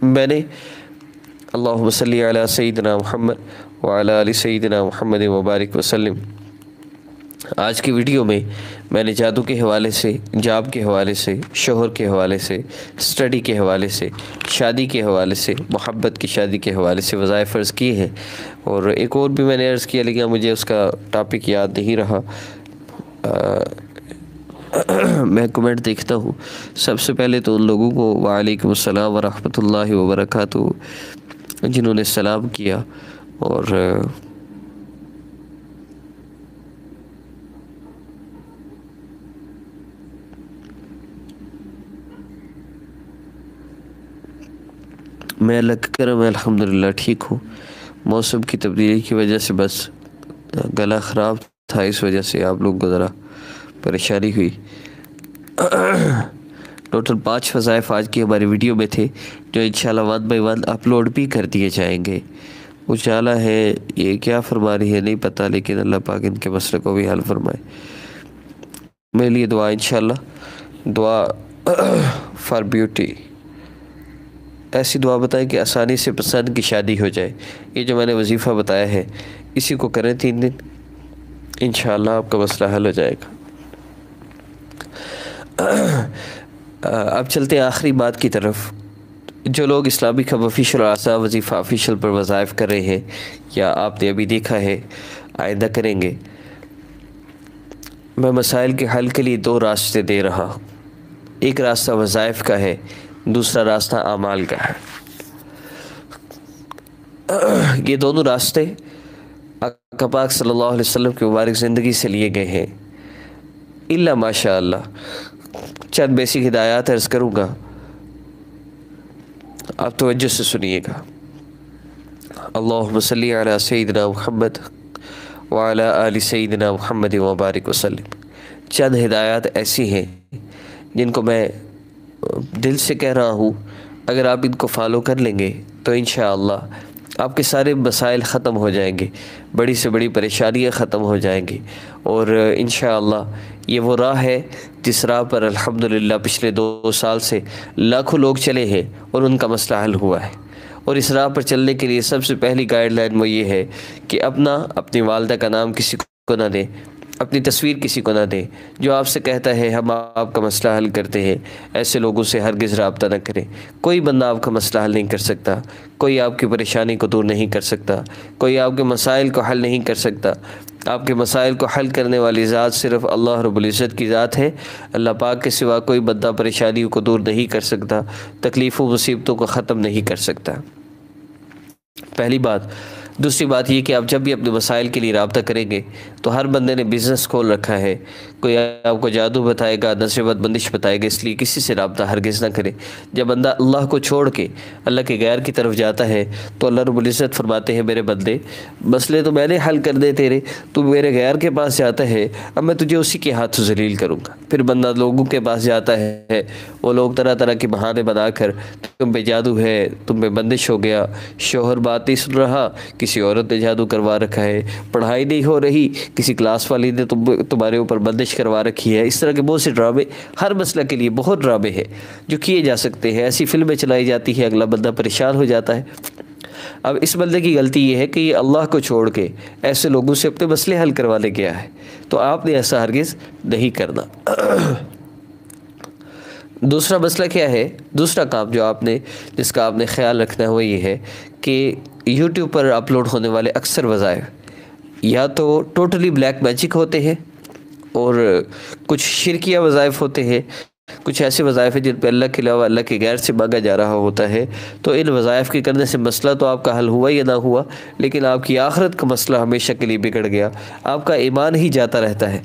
میں نے اللہم صلی علی سیدنا محمد وعلی آل سیدنا محمد مبارک وسلم آج کی ویڈیو میں نے جادو کے حوالے سے، جاب کے حوالے سے، شوہر کے حوالے سے، سٹڈی کے حوالے سے، شادی کے حوالے سے، محبت کی شادی کے حوالے سے وظائف عرض کیے ہیں، اور ایک اور بھی میں نے عرض کیا لیکن مجھے اس کا ٹاپک یاد نہیں رہا۔ میں کمنٹ دیکھتا ہوں۔ سب سے پہلے تو ان لوگوں کو وعلیکم السلام ورحمۃ اللہ وبرکاتہ جنہوں نے سلام کیا، اور میں اللہ کا کرم ہے، الحمدللہ ٹھیک ہوں۔ موسم کی تبدیلی کی وجہ سے بس گلا خراب تھا، اس وجہ سے آپ لوگ کو ذرا پریشانی ہوئی۔ ٹوٹل 5 وظائف آج کی ہماری ویڈیو میں تھے، جو انشاءاللہ 1 بائی 1 اپلوڈ بھی کر دیے جائیں گے۔ اجالا ہے یہ کیا فرما رہی ہے نہیں پتہ، لیکن اللہ پاک ان کے مسئلے کو بھی حل فرمائے۔ میرے لیے دعا انشاءاللہ، دعا فار بیوٹی، ایسی دعا بتائیں کہ آسانی سے پسند کی شادی ہو جائے۔ یہ جو میں نے وظیفہ بتایا ہے اسی کو کریں 3 دن، انشاءاللہ آپ کا مسئلہ حل ہو جائے گا۔ اب چلتے ہیں آخری بات کی طرف۔ جو لوگ اسلامک ہب آفیشیل اور آسا وظیفہ آفیشیل پر وظائف کر رہے ہیں، یا آپ نے ابھی دیکھا ہے آئندہ کریں گے، میں مسائل کے حل کے لیے 2 راستے دے رہا ہوں۔ ایک راستہ وظائف کا ہے، دوسرا راستہ اعمال کا ہے۔ یہ دونوں راستے آقا پاک صلی اللہ علیہ وسلم کی مبارک زندگی سے لیے گئے ہیں، الا ماشاء اللہ۔ چند بیسک ہدایات عرض کروں گا، آپ توجہ سے سنیے گا۔ اللہم صلی علی سیدنا محمد وعلی آل سیدنا محمد مبارک وسلم۔ چند ہدایات ایسی ہیں جن کو میں دل سے کہہ رہا ہوں، اگر آپ ان کو فالو کر لیں گے تو انشاءاللہ آپ کے سارے مسائل ختم ہو جائیں گے، بڑی سے بڑی پریشانیاں ختم ہو جائیں گی، اور انشاءاللہ یہ وہ راہ ہے جس راہ پر الحمدللہ پچھلے 2 سال سے لاکھوں لوگ چلے ہیں اور ان کا مسئلہ حل ہوا ہے۔ اور اس راہ پر چلنے کے لیے سب سے پہلی گائیڈ لائن وہ یہ ہے کہ اپنی والدہ کا نام کسی کو نہ دیں، اپنی تصویر کسی کو نہ دیں۔ جو آپ سے کہتا ہے ہم آپ کا مسئلہ حل کرتے ہیں، ایسے لوگوں سے ہرگز رابطہ نہ کریں۔ کوئی بندہ آپ کا مسئلہ حل نہیں کر سکتا، کوئی آپ کی پریشانی کو دور نہیں کر سکتا، کوئی آپ کے مسائل کو حل نہیں کر سکتا۔ آپ کے مسائل کو حل کرنے والی ذات صرف اللہ رب العزت کی ذات ہے۔ اللہ پاک کے سوا کوئی بندہ پریشانیوں کو دور نہیں کر سکتا، تکلیفوں مصیبتوں کو ختم نہیں کر سکتا۔ پہلی بات۔ دوسری بات یہ کہ آپ جب بھی اپنے مسائل کے لیے رابطہ کریں گے تو ہر بندے نے بزنس کھول رکھا ہے، کوئی آپ کو جادو بتائے گا، نظر بد بندش بتائے گا، اس لیے کسی سے رابطہ ہرگز نہ کرے۔ جب بندہ اللہ کو چھوڑ کے اللہ کے غیر کی طرف جاتا ہے تو اللہ رب العزت فرماتے ہیں میرے بندے مسئلے تو میں نے حل کر دے تیرے، تو میرے غیر کے پاس جاتا ہے، اب میں تجھے اسی کے ہاتھوں ذلیل کروں گا۔ پھر بندہ لوگوں کے پاس جاتا ہے، وہ لوگ طرح طرح کے بہانے بنا کر تم پہ جادو ہے، تم پہ بندش ہو گیا، شوہر بات نہیں سن رہا، کسی عورت نے جادو کروا رکھا ہے، پڑھائی نہیں ہو رہی، کسی کلاس والی نے تمہارے اوپر بندش کروا رکھی ہے۔ اس طرح کے بہت سے ڈرامے، ہر مسئلہ کے لیے بہت ڈرامے ہیں جو کیے جا سکتے ہیں، ایسی فلمیں چلائی جاتی ہے، اگلا بندہ پریشان ہو جاتا ہے۔ اب اس بندے کی غلطی یہ ہے کہ یہ اللہ کو چھوڑ کے ایسے لوگوں سے اپنے مسئلے حل کروانے گیا ہے، تو آپ نے ایسا ہرگز نہیں کرنا۔ دوسرا مسئلہ کیا ہے؟ دوسرا کام جس کا آپ نے خیال رکھنا ہے وہ یہ ہے کہ یوٹیوب پر اپلوڈ ہونے والے اکثر وظائف یا تو ٹوٹلی بلیک میجک ہوتے ہیں، اور کچھ شرکیہ وظائف ہوتے ہیں، کچھ ایسے وظائف ہیں جن پہ اللہ کے علاوہ اللہ کے غیر سے مانگا جا رہا ہوتا ہے۔ تو ان وظائف کے کرنے سے مسئلہ تو آپ کا حل ہوا یا نہ ہوا، لیکن آپ کی آخرت کا مسئلہ ہمیشہ کے لیے بگڑ گیا، آپ کا ایمان ہی جاتا رہتا ہے۔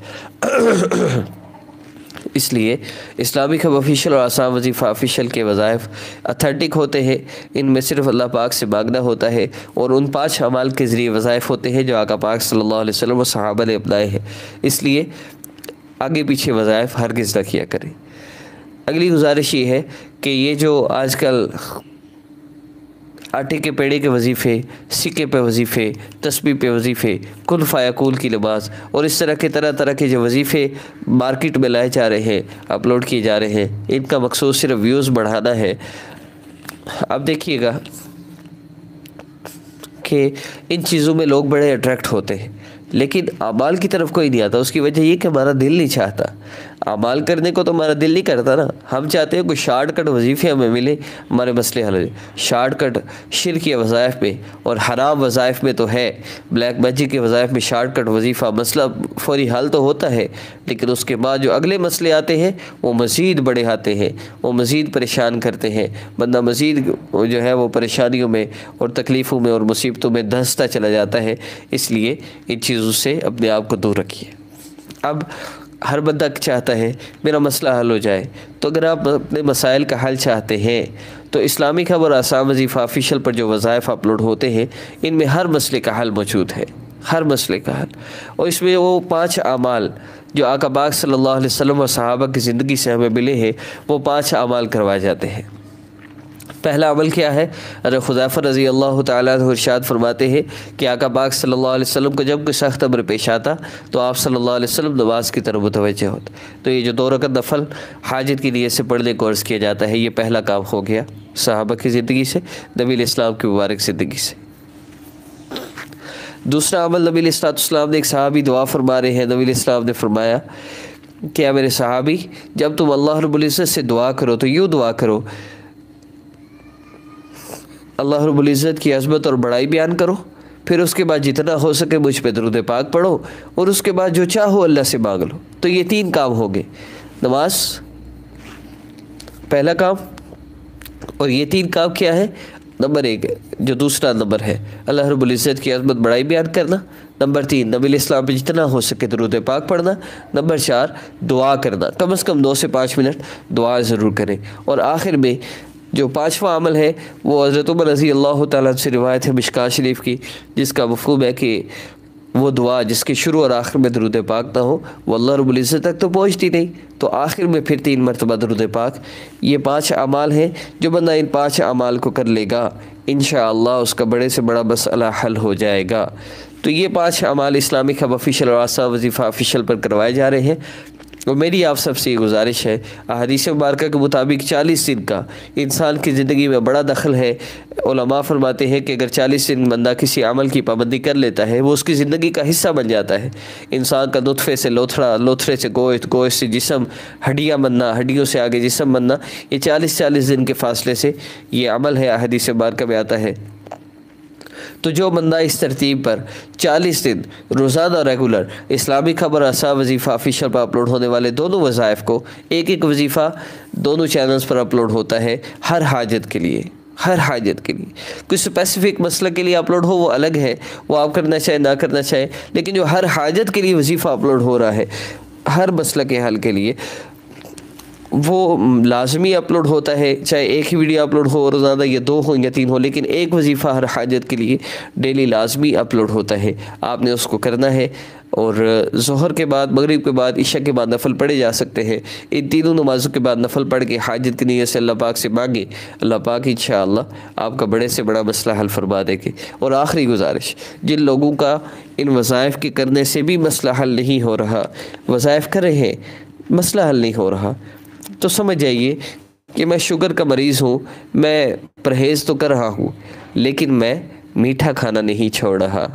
اس لیے اسلامک ہب آفیشیل اور آسان وظیفہ آفیشیل کے وظائف اتھینٹک ہوتے ہیں، ان میں صرف اللہ پاک سے مانگنا ہوتا ہے، اور ان 5 اعمال کے ذریعے وظائف ہوتے ہیں جو آقا پاک صلی اللہ علیہ وسلم و صحابہ نے اپنائے ہیں۔ اس لیے آگے پیچھے وظائف ہرگز نہ کیا کریں۔ اگلی گزارش یہ ہے کہ یہ جو آج کل آٹے کے پیڑے کے وظیفے، سکے پہ وظیفے، تسبیح پہ وظیفے، کن فیکون کی نماز، اور اس طرح طرح کے جو وظیفے مارکیٹ میں لائے جا رہے ہیں، اپلوڈ کیے جا رہے ہیں، ان کا مقصود صرف ویوز بڑھانا ہے، اب دیکھیے گا کہ ان چیزوں میں لوگ بڑے اٹریکٹ ہوتے ہیں، لیکن اعمال کی طرف کوئی نہیں آتا۔ اس کی وجہ یہ کہ ہمارا دل نہیں چاہتا اعمال کرنے کو، تو ہمارا دل نہیں کرتا نا۔ ہم چاہتے ہیں کوئی شارٹ کٹ وظیفے ہمیں ملے، ہمارے مسئلے حل ہو جائے۔ شارٹ کٹ شرک کے وظائف میں اور حرام وظائف میں تو ہے، بلیک میجک کے وظائف میں شارٹ کٹ وظیفہ مسئلہ فوری حل تو ہوتا ہے، لیکن اس کے بعد جو اگلے مسئلے آتے ہیں وہ مزید بڑے آتے ہیں، وہ مزید پریشان کرتے ہیں، بندہ مزید جو ہے وہ پریشانیوں میں اور تکلیفوں میں اور مصیبتوں میں دھنستا چلا جاتا ہے۔ اس لیے ان چیزوں سے اپنے آپ کو دور رکھیے۔ اب ہر بندہ چاہتا ہے میرا مسئلہ حل ہو جائے، تو اگر آپ اپنے مسائل کا حل چاہتے ہیں تو اسلامی خبر آسان وظیفہ آفیشیل پر جو وظائف اپلوڈ ہوتے ہیں ان میں ہر مسئلے کا حل موجود ہے، ہر مسئلے کا حل۔ اور اس میں وہ 5 اعمال جو آقا پاک صلی اللہ علیہ وسلم اور صحابہ کی زندگی سے ہمیں ملے ہیں، وہ 5 اعمال کروائے جاتے ہیں۔ پہلا عمل کیا ہے؟ حضرت حذیفہ رضی اللہ تعالیٰ عنہ ارشاد فرماتے ہیں کہ آقا پاک صلی اللہ علیہ وسلم کو جب کوئی سخت امر پیش آتا تو آپ صلی اللہ علیہ وسلم نماز کی طرف متوجہ ہوتے۔ تو یہ جو 2 رکعت نفل حاجت کی نیت سے پڑھنے کو عرض کیا جاتا ہے، یہ پہلا کام ہو گیا صحابہ کی زندگی سے، نبی علیہ السلام کی مبارک زندگی سے۔ دوسرا عمل، نبی علیہ السلام نے ایک صحابی دعا فرما رہے ہیں، نبی علیہ السلام نے فرمایا کہ اے میرے صحابی، جب تم اللہ رب العزت سے دعا کرو تو یوں دعا کرو، اللہ رب العزت کی عظمت اور بڑائی بیان کرو، پھر اس کے بعد جتنا ہو سکے مجھ پہ درود پاک پڑھو، اور اس کے بعد جو چاہو اللہ سے مانگ لو۔ تو یہ 3 کام ہو گئے، نماز پہلا کام، اور یہ 3 کام کیا ہے؟ نمبر 1 جو دوسرا نمبر ہے اللہ رب العزت کی عظمت بڑائی بیان کرنا، نمبر 3 نبی علیہ السلام پہ جتنا ہو سکے درود پاک پڑھنا، نمبر 4 دعا کرنا، کم از کم 2 سے 5 منٹ دعا ضرور کریں۔ اور آخر میں جو 5واں عمل ہے وہ حضرت عمر رضی اللہ تعالیٰ عنہ سے روایت ہے مشکوٰۃ شریف کی، جس کا مفہوم ہے کہ وہ دعا جس کے شروع اور آخر میں درود پاک نہ ہو وہ اللہ رب العزت تک تو پہنچتی نہیں، تو آخر میں پھر 3 مرتبہ درود پاک۔ یہ 5 اعمال ہیں، جو بندہ ان 5 اعمال کو کر لے گا انشاءاللہ اس کا بڑے سے بڑا مسئلہ حل ہو جائے گا۔ تو یہ 5 اعمال اسلامی خب آفیشیل اور آسان وظیفہ آفیشیل پر کروائے جا رہے ہیں، اور میری آپ سب سے یہ گزارش ہے، احادیث مبارکہ کے مطابق 40 دن کا انسان کی زندگی میں بڑا دخل ہے۔ علماء فرماتے ہیں کہ اگر 40 دن بندہ کسی عمل کی پابندی کر لیتا ہے وہ اس کی زندگی کا حصہ بن جاتا ہے۔ انسان کا نطفے سے لوتھڑا، لوتھڑے سے گوشت، گوشت سے جسم، ہڈیاں بننا، ہڈیوں سے آگے جسم بننا، یہ 40 دن کے فاصلے سے یہ عمل ہے، احادیث مبارکہ میں آتا ہے۔ تو جو بندہ اس ترتیب پر 40 دن روزانہ ریگولر اسلامی خبر آسان وظیفہ آفیشیل پر اپلوڈ ہونے والے دونوں وظائف کو، ایک وظیفہ دونوں چینلز پر اپلوڈ ہوتا ہے ہر حاجت کے لیے، ہر حاجت کے لیے۔ کوئی اسپیسیفک مسئلہ کے لیے اپلوڈ ہو وہ الگ ہے، وہ آپ کرنا چاہے نہ کرنا چاہے، لیکن جو ہر حاجت کے لیے وظیفہ اپلوڈ ہو رہا ہے ہر مسئلہ کے حل کے لیے، وہ لازمی اپلوڈ ہوتا ہے، چاہے ایک ہی ویڈیو اپلوڈ ہو روزانہ یا 2 ہو یا 3 ہو، لیکن ایک وظیفہ ہر حاجت کے لیے ڈیلی لازمی اپلوڈ ہوتا ہے۔ آپ نے اس کو کرنا ہے، اور ظہر کے بعد، مغرب کے بعد، عشاء کے بعد نفل پڑھے جا سکتے ہیں۔ ان تینوں نمازوں کے بعد نفل پڑھ کے حاجت کی نیت سے اللہ پاک سے مانگے، اللہ پاک انشاءاللہ آپ کا بڑے سے بڑا مسئلہ حل فرما دے گے۔ اور آخری گزارش، جن لوگوں کا ان وظائف کے کرنے سے بھی مسئلہ حل نہیں ہو رہا، وظائف کر رہے ہیں مسئلہ حل نہیں ہو رہا، تو سمجھ جائیے کہ میں شوگر کا مریض ہوں، میں پرہیز تو کر رہا ہوں لیکن میں میٹھا کھانا نہیں چھوڑ رہا،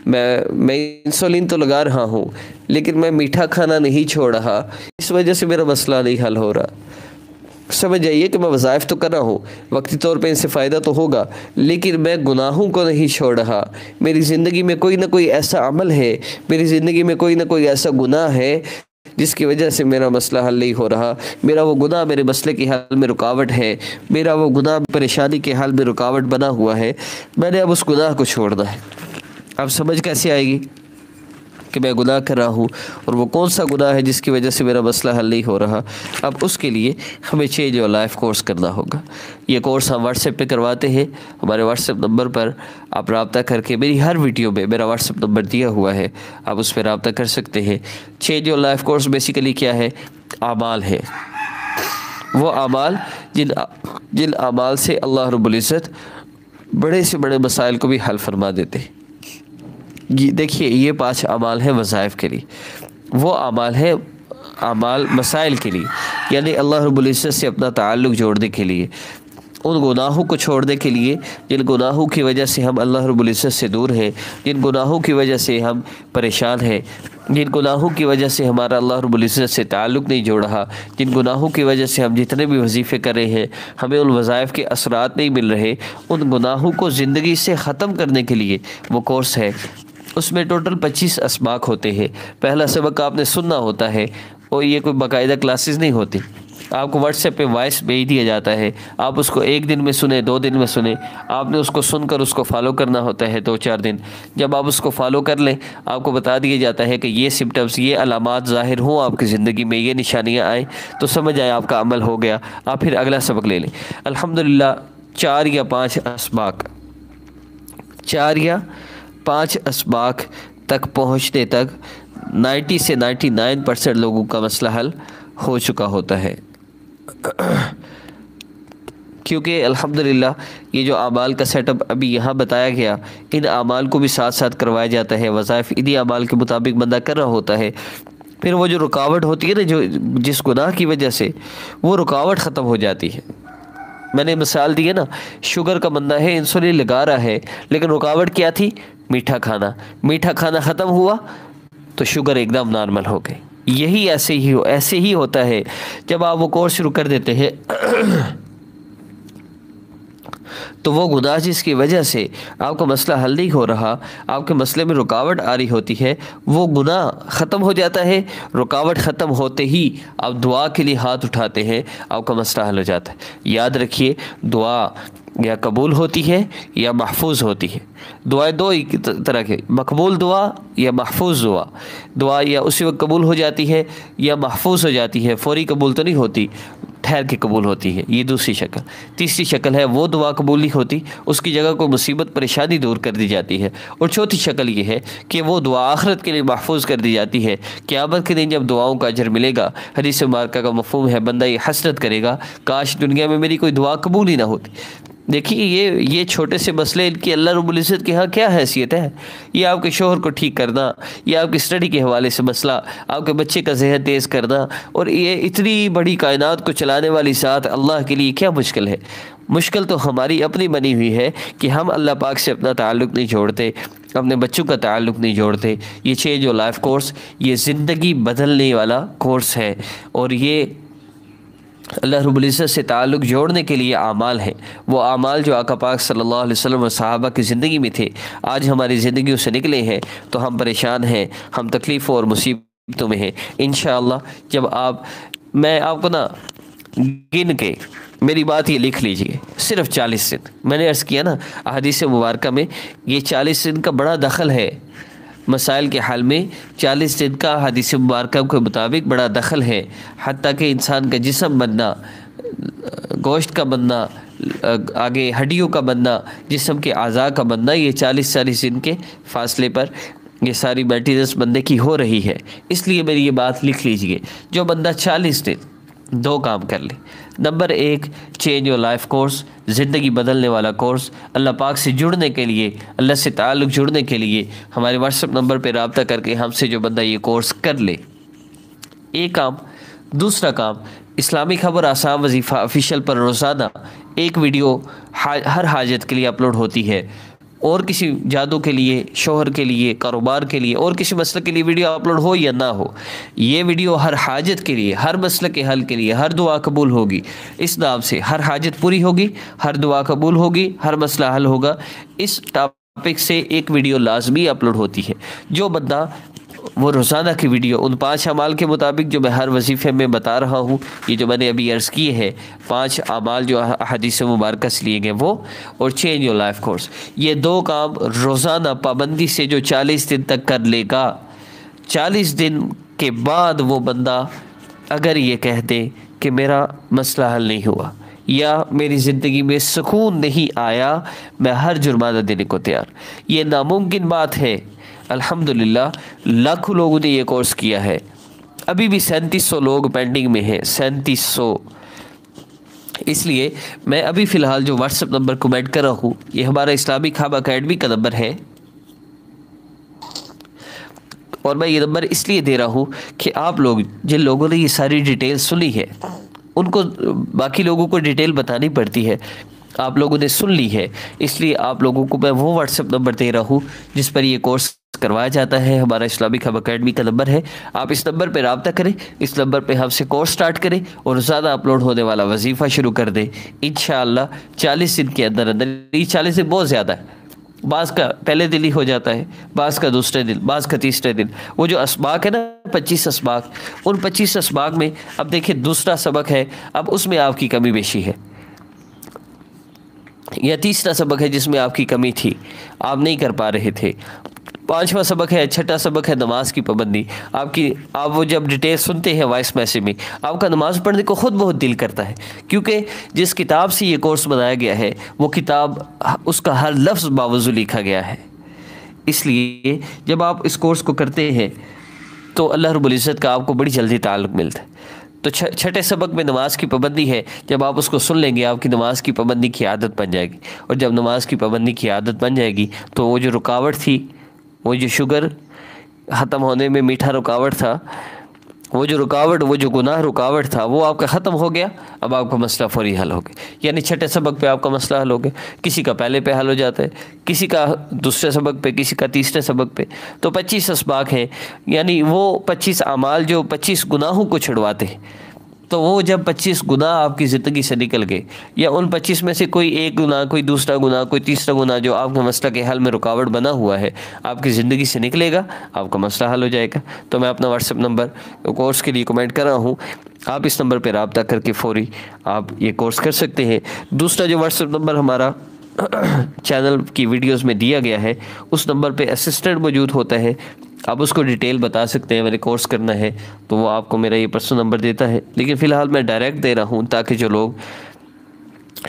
میں انسولین تو لگا رہا ہوں لیکن میں میٹھا کھانا نہیں چھوڑ رہا، اس وجہ سے میرا مسئلہ نہیں حل ہو رہا۔ سمجھ جائیے کہ میں وظائف تو کر رہا ہوں، وقتی طور پہ ان سے فائدہ تو ہوگا، لیکن میں گناہوں کو نہیں چھوڑ رہا۔ میری زندگی میں کوئی نہ کوئی ایسا عمل ہے، میری زندگی میں کوئی نہ کوئی ایسا گناہ ہے جس کی وجہ سے میرا مسئلہ حل نہیں ہو رہا، میرا وہ گناہ میرے مسئلے کے حل میں رکاوٹ ہے، میرا وہ گناہ پریشانی کے حل میں رکاوٹ بنا ہوا ہے، میں نے اب اس گناہ کو چھوڑنا ہے۔ اب سمجھ کیسے آئے گی کہ میں گناہ کر رہا ہوں اور وہ کون سا گناہ ہے جس کی وجہ سے میرا مسئلہ حل نہیں ہو رہا؟ اب اس کے لیے ہمیں چینج یور لائف کورس کرنا ہوگا۔ یہ کورس ہم واٹس ایپ پہ کرواتے ہیں، ہمارے واٹس ایپ نمبر پر آپ رابطہ کر کے، میری ہر ویڈیو میں میرا واٹس ایپ نمبر دیا ہوا ہے، آپ اس پہ رابطہ کر سکتے ہیں۔ Change your life course basically کیا ہے؟ اعمال ہے، وہ اعمال جن اعمال سے اللہ رب العزت بڑے سے بڑے مسائل کو بھی حل فرما دیتے ہیں۔ دیکھیے یہ 5 اعمال ہیں وظائف کے لیے، وہ اعمال ہیں اعمال مسائل کے لیے، یعنی اللہ رب العزت سے اپنا تعلق جوڑنے کے لیے۔ ان گناہوں کو چھوڑنے کے لیے جن گناہوں کی وجہ سے ہم اللہ رب العزت سے دور ہیں، جن گناہوں کی وجہ سے ہم پریشان ہیں، جن گناہوں کی وجہ سے ہمارا اللہ رب العزت سے تعلق نہیں جوڑ رہا، جن گناہوں کی وجہ سے ہم جتنے بھی وظیفے کر رہے ہیں ہمیں ان وظائف کے اثرات نہیں مل رہے، ان گناہوں کو زندگی سے ختم کرنے کے لیے وہ کورس ہے۔ اس میں ٹوٹل 25 اسباق ہوتے ہیں۔ پہلا سبق آپ نے سننا ہوتا ہے، اور یہ کوئی باقاعدہ کلاسز نہیں ہوتی، آپ کو واٹس ایپ پہ وائس بھیج دیا جاتا ہے، آپ اس کو 1 دن میں سنیں، 2 دن میں سنیں، آپ نے اس کو سن کر اس کو فالو کرنا ہوتا ہے 2-4 دن۔ جب آپ اس کو فالو کر لیں، آپ کو بتا دیا جاتا ہے کہ یہ سمپٹمز، یہ علامات ظاہر ہوں آپ کی زندگی میں، یہ نشانیاں آئیں تو سمجھ آئے آپ کا عمل ہو گیا، آپ پھر اگلا سبق لے لیں۔ الحمدللہ 4 یا 5 اسباق، 4 یا 5 اسباق تک پہنچنے تک 90 سے 99% لوگوں کا مسئلہ حل ہو چکا ہوتا ہے، کیونکہ الحمدللہ یہ جو اعمال کا سیٹ اپ ابھی یہاں بتایا گیا، ان اعمال کو بھی ساتھ ساتھ کروایا جاتا ہے، وظائف انہی اعمال کے مطابق بندہ کر رہا ہوتا ہے، پھر وہ جو رکاوٹ ہوتی ہے نا، جو جس گناہ کی وجہ سے وہ رکاوٹ ختم ہو جاتی ہے۔ میں نے مثال دی ہے نا، شوگر کا بندہ ہے، انسولین لگا رہا ہے، لیکن رکاوٹ کیا تھی؟ میٹھا کھانا۔ میٹھا کھانا ختم ہوا تو شوگر ایک دم نارمل ہو گئی۔ یہی ایسے ہی ہوتا ہے جب آپ وہ کورس شروع کر دیتے ہیں تو وہ گناہ جس کی وجہ سے آپ کا مسئلہ حل نہیں ہو رہا، آپ کے مسئلے میں رکاوٹ آ رہی ہوتی ہے، وہ گناہ ختم ہو جاتا ہے۔ رکاوٹ ختم ہوتے ہی آپ دعا کے لیے ہاتھ اٹھاتے ہیں، آپ کا مسئلہ حل ہو جاتا ہے۔ یاد رکھیے، دعا یا قبول ہوتی ہے یا محفوظ ہوتی ہے۔ دعائیں 2 ہی طرح کے، مقبول دعا یا محفوظ دعا۔ دعا یا اسی وقت قبول ہو جاتی ہے یا محفوظ ہو جاتی ہے، فوری قبول تو نہیں ہوتی، ٹھہر کے قبول ہوتی ہے، یہ دوسری شکل۔ تیسری شکل ہے وہ دعا قبول نہیں ہوتی، اس کی جگہ کوئی مصیبت پریشانی دور کر دی جاتی ہے۔ اور چوتھی شکل یہ ہے کہ وہ دعا آخرت کے لیے محفوظ کر دی جاتی ہے، قیامت کے دن جب دعاؤں کا اجر ملے گا۔ حدیث مبارکہ کا مفہوم ہے، بندہ یہ حسرت کرے گا کاش دنیا میں میری کوئی دعا قبول ہی نہ ہوتی۔ دیکھیے یہ چھوٹے سے مسئلے، ان کی اللہ رب العزت کے ہاں کیا حیثیت ہے؟ یہ آپ کے شوہر کو ٹھیک کرنا، یہ آپ کی اسٹڈی کے حوالے سے مسئلہ، آپ کے بچے کا ذہن تیز کرنا، اور یہ اتنی بڑی کائنات کو چلانے والی ذات اللہ کے لیے کیا مشکل ہے؟ مشکل تو ہماری اپنی بنی ہوئی ہے کہ ہم اللہ پاک سے اپنا تعلق نہیں جوڑتے، اپنے بچوں کا تعلق نہیں جوڑتے۔ یہ چینج یور لائف کورس یہ زندگی بدلنے والا کورس ہے، اور یہ اللہ رب العزت سے تعلق جوڑنے کے لیے اعمال ہیں۔ وہ اعمال جو آقا پاک صلی اللہ علیہ وسلم و صحابہ کی زندگی میں تھے، آج ہماری زندگیوں سے نکلے ہیں تو ہم پریشان ہیں، ہم تکلیفوں اور مصیبتوں میں ہیں۔ انشاءاللہ جب میں آپ کو نا گن کے، میری بات یہ لکھ لیجئے، صرف 40 دن، میں نے عرض کیا نا احادیث مبارکہ میں یہ 40 دن کا بڑا دخل ہے مسائل کے حل میں۔ 40 دن کا حدیث مبارکہ کے مطابق بڑا دخل ہے، حتیٰ کہ انسان کا جسم بننا، گوشت کا بننا، آگے ہڈیوں کا بننا، جسم کے اعضاء کا بننا، یہ 40 دن کے فاصلے پر یہ ساری مینٹیننس بندے کی ہو رہی ہے۔ اس لیے میری یہ بات لکھ لیجئے، جو بندہ 40 دن 2 کام کر لے۔ Number 1، change your life course, زندگی بدلنے والا کورس، اللہ پاک سے جڑنے کے لیے، اللہ سے تعلق جڑنے کے لیے ہمارے واٹس ایپ نمبر پہ رابطہ کر کے ہم سے جو بندہ یہ کورس کر لے، ایک کام۔ دوسرا کام، اسلامی خبر آسان وظیفہ آفیشیل پر روزانہ ایک ویڈیو ہر حاجت کے لیے اپلوڈ ہوتی ہے، اور کسی جادو کے لیے، شوہر کے لیے، کاروبار کے لیے، اور کسی مسئلے کے لیے ویڈیو اپلوڈ ہو یا نہ ہو، یہ ویڈیو ہر حاجت کے لیے، ہر مسئلے کے حل کے لیے، ہر دعا قبول ہوگی، اس نام سے ہر حاجت پوری ہوگی، ہر دعا قبول ہوگی، ہر مسئلہ حل ہوگا، اس ٹاپک سے ایک ویڈیو لازمی اپلوڈ ہوتی ہے۔ جو بندہ وہ روزانہ کی ویڈیو ان 5 اعمال کے مطابق جو میں ہر وظیفے میں بتا رہا ہوں، یہ جو میں نے ابھی عرض کیے ہیں 5 اعمال جو حدیث مبارکہ سے لیے گئے وہ، اور چینج یور لائف کورس، یہ 2 کام روزانہ پابندی سے جو 40 دن تک کر لے گا، 40 دن کے بعد وہ بندہ اگر یہ کہہ دے کہ میرا مسئلہ حل نہیں ہوا یا میری زندگی میں سکون نہیں آیا، میں ہر جرمانہ دینے کو تیار۔ یہ ناممکن بات ہے، الحمدللہ لاکھوں لوگوں نے یہ کورس کیا ہے، ابھی بھی 3700 لوگ پینڈنگ میں ہیں، 3700۔ اس لیے میں ابھی فی الحال جو واٹس ایپ نمبر کمنٹ کر رہا ہوں، یہ ہمارا اسلامی خواب اکیڈمی کا نمبر ہے، اور میں یہ نمبر اس لیے دے رہا ہوں کہ آپ لوگ جن لوگوں نے یہ ساری ڈیٹیل سنی ہے، ان کو باقی لوگوں کو ڈیٹیل بتانی پڑتی ہے، آپ لوگوں نے سن لی ہے، اس لیے آپ لوگوں کو میں وہ واٹس ایپ نمبر دے رہا ہوں جس پر یہ کورس کروایا جاتا ہے، ہمارا اسلامک ہب اکیڈمی کا نمبر ہے، آپ اس نمبر پہ رابطہ کریں، اس نمبر پہ ہم سے کورس سٹارٹ کریں اور زیادہ اپلوڈ ہونے والا وظیفہ شروع کر دیں انشاءاللہ 40 دن کے اندر اندر۔ یہ 40 دن بہت زیادہ ہے، بعض کا پہلے دن ہی ہو جاتا ہے، بعض کا دوسرے دن، بعض کا تیسرے دن۔ وہ جو اسباق ہے نا 25 اسباق، ان 25 اسباق میں اب دیکھیں دوسرا سبق ہے، اب اس میں آپ کی کمی بیشی ہے، یا تیسرا سبق ہے جس میں آپ کی کمی تھی، آپ نہیں کر پا رہے تھے، پانچواں سبق ہے، چھٹا سبق ہے نماز کی پابندی۔ آپ وہ جب ڈیٹیل سنتے ہیں وائس میسیج میں، آپ کا نماز پڑھنے کو خود بہت دل کرتا ہے، کیونکہ جس کتاب سے یہ کورس بنایا گیا ہے وہ کتاب، اس کا ہر لفظ باوضو لکھا گیا ہے۔ اس لیے جب آپ اس کورس کو کرتے ہیں تو اللہ رب العزت کا آپ کو بڑی جلدی تعلق ملتا ہے۔ تو چھٹے سبق میں نماز کی پابندی ہے، جب آپ اس کو سن لیں گے آپ کی نماز کی پابندی کی عادت بن جائے گی، اور جب نماز کی پابندی کی عادت بن جائے گی تو وہ جو رکاوٹ تھی، وہ جو شوگر ختم ہونے میں میٹھا رکاوٹ تھا، وہ جو گناہ رکاوٹ تھا وہ آپ کا ختم ہو گیا، اب آپ کا مسئلہ فوری حل ہو گیا۔ یعنی چھٹے سبق پہ آپ کا مسئلہ حل ہو گیا، کسی کا پہلے پہ حل ہو جاتا ہے، کسی کا دوسرے سبق پہ، کسی کا تیسرے سبق پہ۔ تو 25 اسباق ہیں، یعنی وہ 25 اعمال جو 25 گناہوں کو چھڑواتے ہیں، تو وہ جب 25 گناہ آپ کی زندگی سے نکل گئے، یا ان 25 میں سے کوئی ایک گناہ، کوئی دوسرا گناہ، کوئی تیسرا گناہ جو آپ کے مسئلہ کے حل میں رکاوٹ بنا ہوا ہے، آپ کی زندگی سے نکلے گا، آپ کا مسئلہ حل ہو جائے گا۔ تو میں اپنا واٹس ایپ نمبر کورس کے لیے کمنٹ کر رہا ہوں، آپ اس نمبر پہ رابطہ کر کے فوری آپ یہ کورس کر سکتے ہیں۔ دوسرا جو واٹس ایپ نمبر ہمارا چینل کی ویڈیوز میں دیا گیا ہے، اس نمبر پہ اسسٹنٹ موجود ہوتا ہے، آپ اس کو ڈیٹیل بتا سکتے ہیں، میں نے کورس کرنا ہے تو وہ آپ کو میرا یہ پرسنل نمبر دیتا ہے، لیکن فی الحال میں ڈائریکٹ دے رہا ہوں تاکہ جو لوگ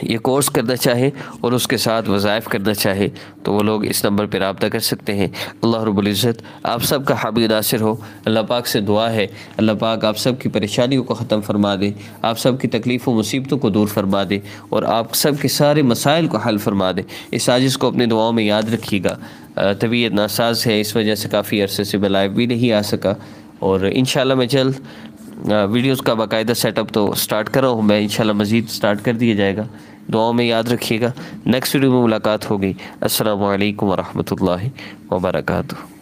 یہ کورس کرنا چاہے اور اس کے ساتھ وظائف کرنا چاہے تو وہ لوگ اس نمبر پہ رابطہ کر سکتے ہیں۔ اللہ رب العزت آپ سب کا حامی ناصر ہو۔ اللہ پاک سے دعا ہے اللہ پاک آپ سب کی پریشانیوں کو ختم فرما دے، آپ سب کی تکلیف و مصیبتوں کو دور فرما دے، اور آپ سب کے سارے مسائل کو حل فرما دے۔ اس عاجز کو اپنے دعاؤں میں یاد رکھیے گا۔ طبیعت ناساز ہے، اس وجہ سے کافی عرصے سے میں لائیو بھی نہیں آ سکا، اور انشاءاللہ میں جلد ویڈیوز کا باقاعدہ سیٹ اپ تو سٹارٹ کر رہا ہوں میں، انشاءاللہ مزید سٹارٹ کر دیا جائے گا۔ دعاؤں میں یاد رکھیے گا۔ نیکسٹ ویڈیو میں ملاقات ہوگی۔ السلام علیکم ورحمۃ اللہ وبرکاتہ۔